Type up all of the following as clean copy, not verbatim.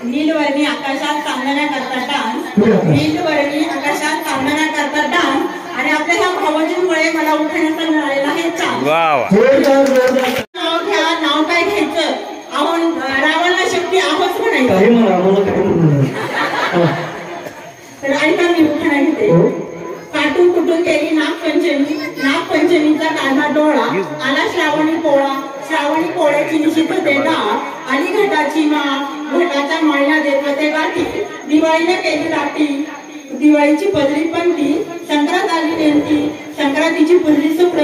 नीलवर्णी आकाशात चांदण्या करतात डान्स, नीलवर्णी आकाशात चांदण्या करतात डान्स. आणि आपल्या ह्या भावजींमुळे मला उठण्याचा मिळालेला आहे चान्स. नाव घ्या, नाव काय घ्यायचं? आपण रावणला शक्ती आहोत म्हणायचं. तर ऐका मी उठणा घेते. काटून कुटून केली नागपंचमी, नागपंचमीचा काढला डोळा, आला श्रावणी पोळा, श्रावणी पोळ्याची निशित देता, आली घटाची माळ, घटाच्या माळ्या देवते गाठी, दिवाळीने केली दाटी, दिवाळीची पदरी पंथी, संक्रांत आली नेमकी, संक्रांतीची पुरली सुकड,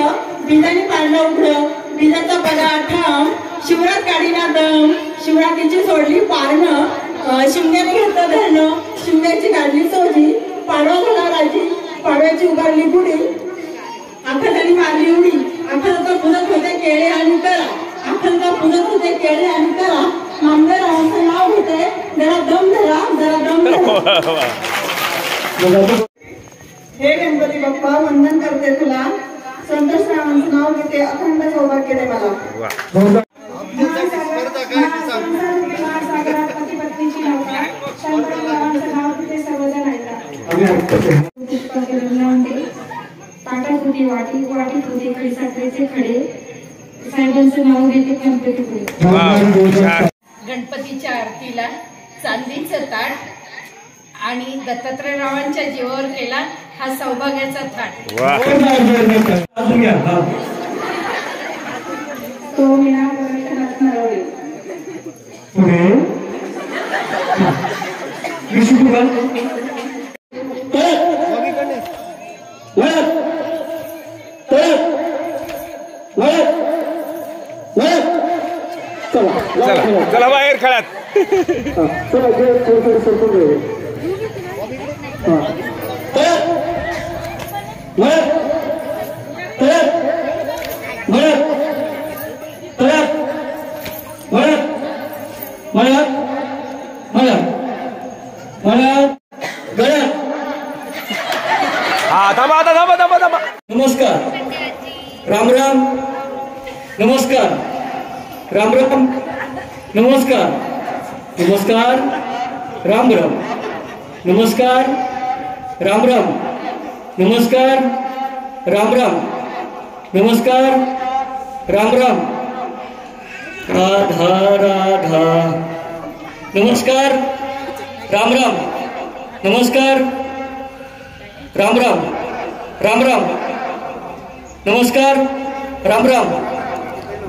बिजाने पाडलं उघड, बिजाचा पदा ठाम, शिवरात काढीला दम, शिवरात्रीची सोडली पारणं, शिमग्याने घेतलं धरणं, शिमग्याची काढली सोजी, पाडवा झाला राजी, पाडव्याची उगारली गुढी, आखंदानी मारली उडी, आखंदाचा पूजत होते केळे आणि करा, आखंदा पूजत होते केळे आणि करा, नामदेवरावांचं नाव घेते, जरा दम धरा, जरा दम धरा. हे गणपती बाप्पा वंदन करते तुला, संतोषरावांचं नाव घेते, अखंड सौभाग्य दे मला. ताटात वाटी, वाटीत होते खडे खडे, साहेबांचं नाव घेते गणपतीपुढे. गणपतीच्या आरतीला चांदीचं ताट आणि दत्तात्रयरावांच्या जीवावर केला हा सौभाग्याचा थाट. तो मीना गणेशनाथ नरवडे. चला बाहेर खेळात. नमस्कार, राम राम, नमस्कार, राम राम, नमस्कार, नमस्कार, राम राम, नमस्कार, राम राम, नमस्कार, राम राम, नमस्कार, राम राम, राधा राधा, नमस्कार, राम राम, नमस्कार, राम राम, राम राम, नमस्कार, राम राम,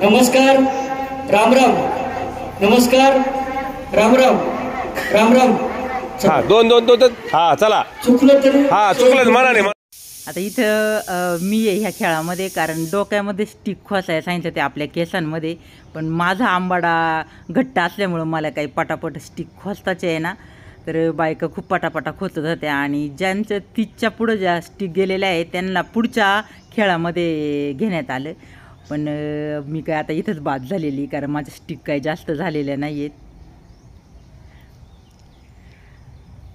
नमस्कार, राम राम, नमस्कार, राम राम, राम राम. हा दोन दोन दोन. हा चला, चुकलं तरी हा चुकलं मनाने. आता इथं मी आहे ह्या खेळामध्ये, कारण डोक्यामध्ये स्टिक खोसायला सांगितलं ते आपल्या केसांमध्ये, पण माझा आंबाडा घट्ट असल्यामुळं मला काही पटापट स्टिक खोसताच आहे ना, तर बायका खूप पटापटा खोचत होत्या. आणि ज्यांचं 30च्या पुढं ज्या स्टिक गेलेल्या आहेत त्यांना पुढच्या खेळामध्ये घेण्यात आलं, पण मी काय आता इथंच बाद झालेली, कारण माझ्या स्टिक काही जास्त झालेल्या नाही आहेत.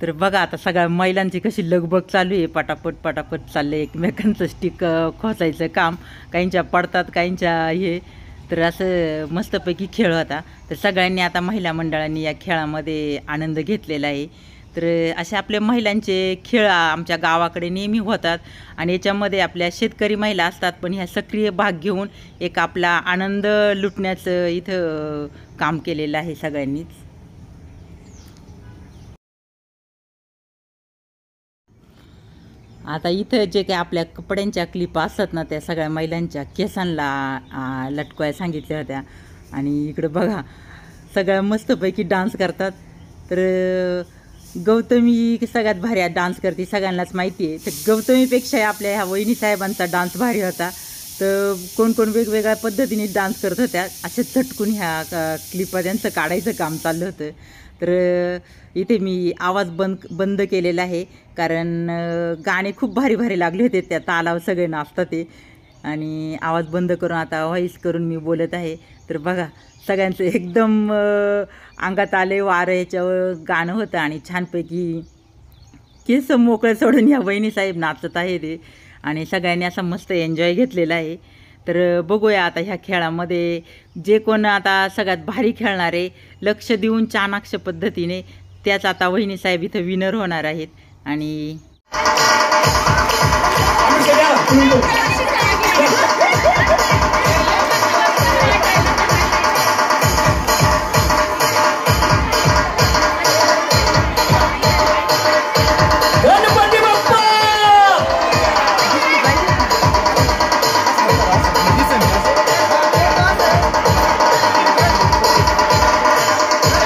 तर बघा आता सगळ्या महिलांची कशी लगबग चालू आहे, पटापट पटापट चाललं आहे एकमेकांचं स्टिक खोसायचं काम, काहींच्या पडतात काहींच्या हे. तर असं मस्तपैकी खेळ होता. तर सगळ्यांनी आता महिला मंडळांनी या खेळामध्ये आनंद घेतलेला आहे. तर असे आपले महिलांचे खेळ आमच्या गावाकडे नेहमी होतात आणि याच्यामध्ये आपल्या शेतकरी महिला असतात, पण ह्या सक्रिय भाग घेऊन एक आपला आनंद लुटण्याचं इथं काम केलेलं आहे सगळ्यांनीच. आता इथं जे काही आपल्या कपड्यांच्या क्लिप असतात ना, त्या सगळ्या महिलांच्या केसांना लटकवायला सांगितल्या होत्या. आणि इकडं बघा सगळ्या मस्तपैकी डान्स करतात. तर गौतमी सगळ्यात भारी डान्स करते, सगळ्यांनाच माहिती आहे. तर गौतमीपेक्षा आपल्या ह्या वहिनी साहेबांचा डान्स भारी होता. तर कोण कोण वेगवेगळ्या पद्धतीने डान्स करत होत्या, असे चटकून ह्या क्लिपा त्यांचं काढायचं काम चाललं होतं. तर इथे मी आवाज बंद केलेला आहे, कारण गाणे खूप भारी भारी लागले होते, त्या तालावर सगळे नाचतात ते. आणि आवाज बंद करून आता व्हॉईस करून मी बोलत आहे. तर बघा सगळ्यांचं एकदम अंगात आले वारं, याच्यावर गाणं होतं आणि छानपैकी केस मोकळे सोडून या वहिनीसाहेब नाचत आहे ते. आणि सगळ्यांनी असा मस्त एन्जॉय घेतलेला आहे. तर बघूया आता ह्या खेळामध्ये जे कोण आता सगळ्यात भारी खेळणारे लक्ष देऊन चाणाक्ष पद्धतीने त्याच आता वहिनी साहेब इथं विनर होणार आहेत. आणि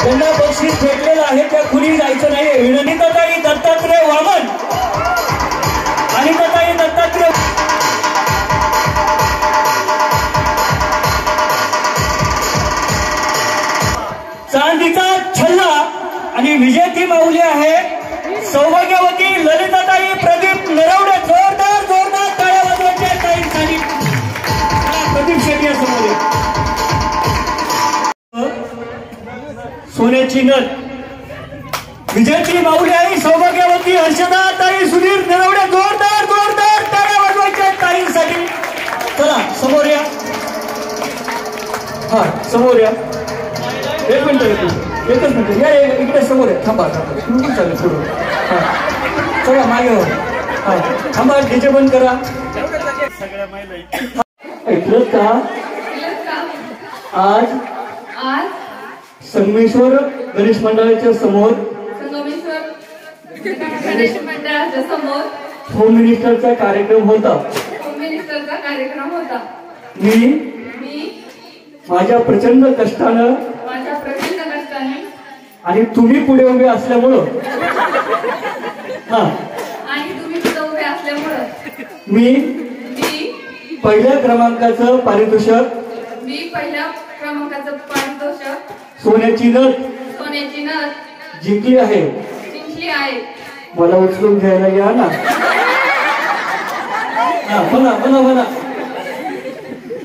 त्यांना बक्षीस भेटलेलं आहे, त्या खुली जायचं नाही. विनंतीताई दत्तात्रय वामन आणि ताई दत्तात्रय चांदीचा छल्ला आणि विजेती माऊली आहे सौभाग्यवती ललिताताई प्रदीप नरवडे. जोरदार जोरदार टाळ्या वाजवायच्या ताईंसाठी. प्रदीप शेट्टी समोर सोन्याची नथ विजयची माऊली आहे सौभाग्यवती हर्षदा ताई सुधीर नरवडे. जोरदार जोरदार टाळ्या वाजवायच्या ताईंसाठी. चला समोर या. हा समोर या. एक मिनिट एकच मिनिट या. इकडे समोर आहे. थांबा थांबा चालेल पुढे. हा चला मागे हा थांबा. डीजे बंद करा. ऐकलं का आज संगमेश्वर गणेश मंडळाच्या समोर होम मिनिस्टरचा कार्यक्रम होता. मी माझ्या प्रचंड कष्टानं आणि तुम्ही पुढे उभे असल्यामुळं मी पहिल्या क्रमांकाचं पारितोषिक सोन्याची नथ जिंकली आहे. मला उचलून घ्यायला या ना. म्हणा म्हणा म्हणा.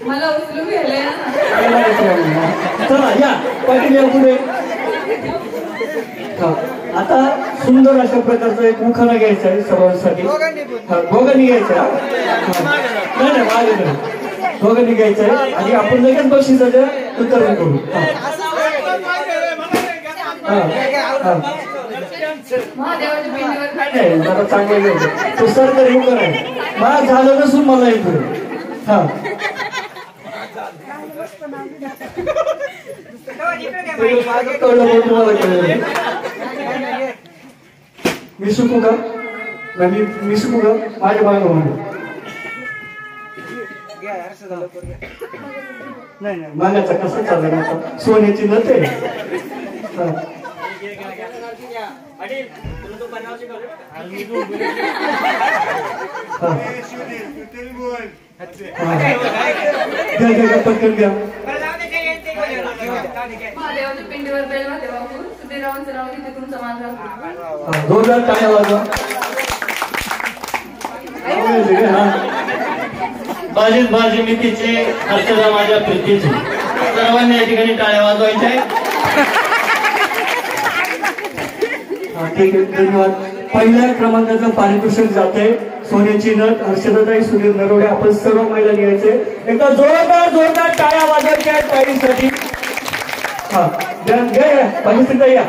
मला उचलून घ्यायला चला या पाटील या पुढे. आता सुंदर अशा प्रकारचा एक मुखाना घ्यायचा आहे सर्वांसाठी. दोघांनी घ्यायचा. नाही नाही माझ्याकडे दोघांनी घ्यायचं आहे आणि आपण लगेच बक्षिसाचं वितरण करू. जरा चांगलं घ्यायचं. तो सरकारी मुख आहे. मला झालं नसून मला येतो. हा तुम्हाला कळलं. मी सुकू का मी सुकू का माझ्या बाळा नाही नाही मागाचा कसं चाललं आता. सोन्याची नथ आहे. पटकन घ्या. पिंडीवर बेल होते बापू सुधीररावांचं नाव तिथे तुमचं मान राहतो. जोरदार टाळ्या वाजवा. बाजी मितीचे हर्षदा माझ्या प्रीतीचे सर्वांनी या ठिकाणी टाळ्या वाजवायच्या आहेत. ठीक आहे धन्यवाद. पहिल्या क्रमांकाचं पारितोषिक जाते सोन्याची नथ हर्षदाताई सुधीर नरवडे. आपण सर्व महिला घ्यायचे. एकदा जोरदार जोरदार टाळ्या वाजवायच्या ताईंसाठी. हा घ्या पाहिजे या.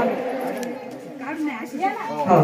हा